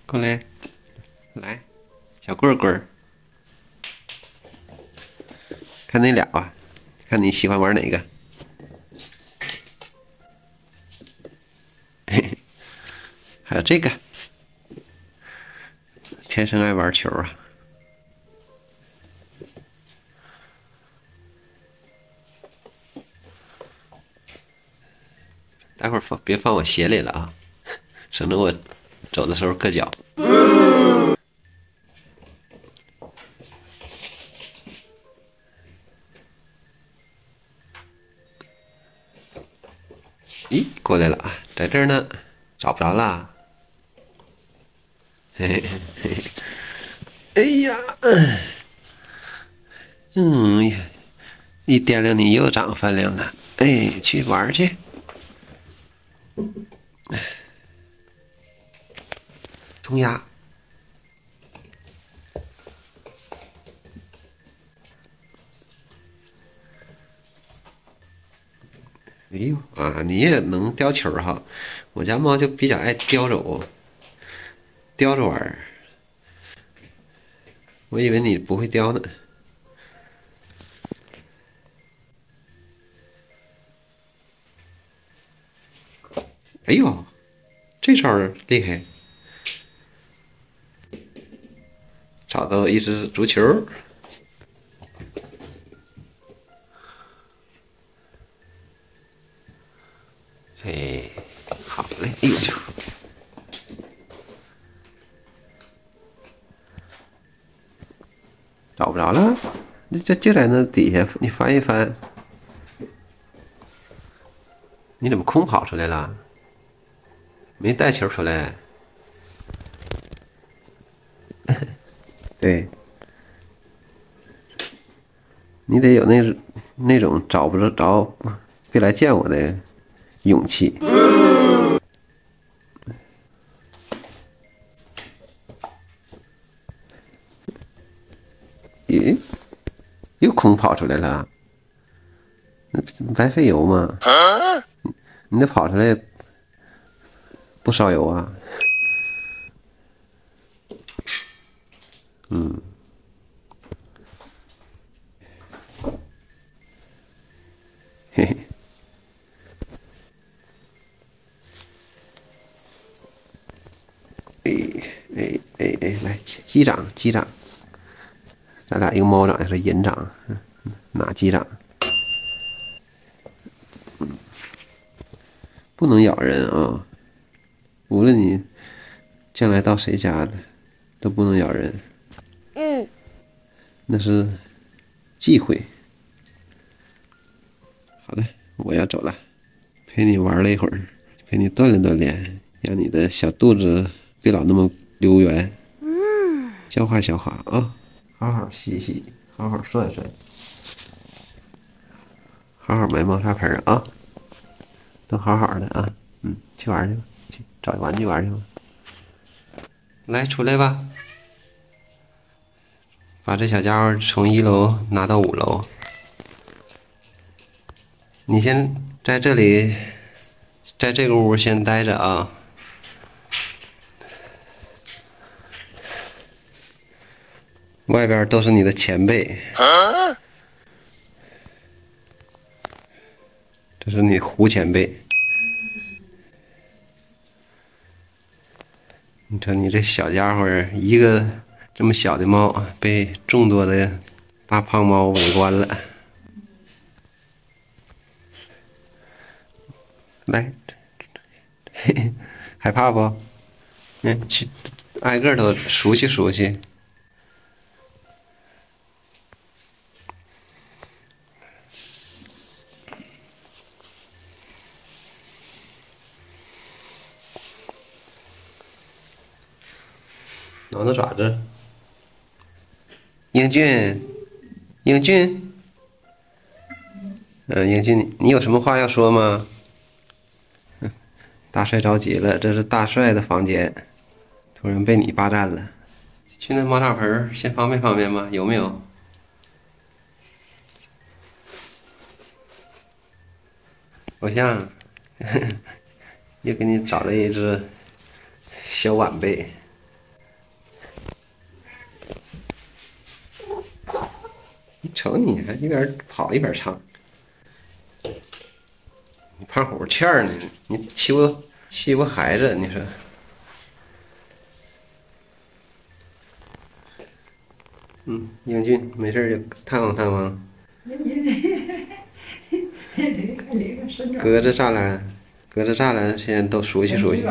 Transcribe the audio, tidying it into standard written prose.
过来，来，小棍棍，看那俩啊，看你喜欢玩哪个。嘿嘿，还有这个，天生爱玩球啊。待会儿别放我鞋里了啊，省得我走的时候硌脚。咦，过来了啊，在这儿呢，找不着啦。嘿嘿嘿嘿，哎呀，呀，一掂量你又长饭量了。哎，去玩去。冲压。哎呦啊，你也能叼球哈！我家猫就比较爱叼走，叼着玩儿。我以为你不会叼呢。哎呦，这招厉害！找到一只足球。哎，好嘞！哎呦，找不着了，这就在那底下，你翻一翻。你怎么空跑出来了？没带球出来？对，你得有那种找不着别来见我的勇气。咦，又空跑出来了，那白费油吗？你这跑出来不烧油啊？嗯，嘿嘿。哎，来击掌，咱俩一个猫掌，一个银掌，哪击掌？不能咬人啊！无论你将来到谁家的，都不能咬人。那是忌讳。好了，我要走了，陪你玩了一会儿，陪你锻炼锻炼，让你的小肚子别老那么溜圆。消化消化啊，好好洗洗，好好涮涮，好好买猫砂盆啊，都好好的啊。去玩去吧，去找玩具玩去吧。来，出来吧，把这小家伙从1楼拿到5楼。你先在这里，在这个屋先待着啊。外边都是你的前辈。这是你胡前辈。你瞅你这小家伙，一个这么小的猫被众多的大胖猫围观了。来，嘿嘿，害怕不？去挨个都熟悉熟悉。挠挠爪子。英俊，英俊，英俊，你有什么话要说吗？大帅着急了，这是大帅的房间，突然被你霸占了。去那猫砂盆先方便方便吗？有没有？偶像，又给你找了一只小晚辈。你瞅你还一边跑一边唱，你胖虎欠儿呢，你欺负孩子，你说？英俊，没事就探望探望。隔着栅栏，现在都熟悉熟悉。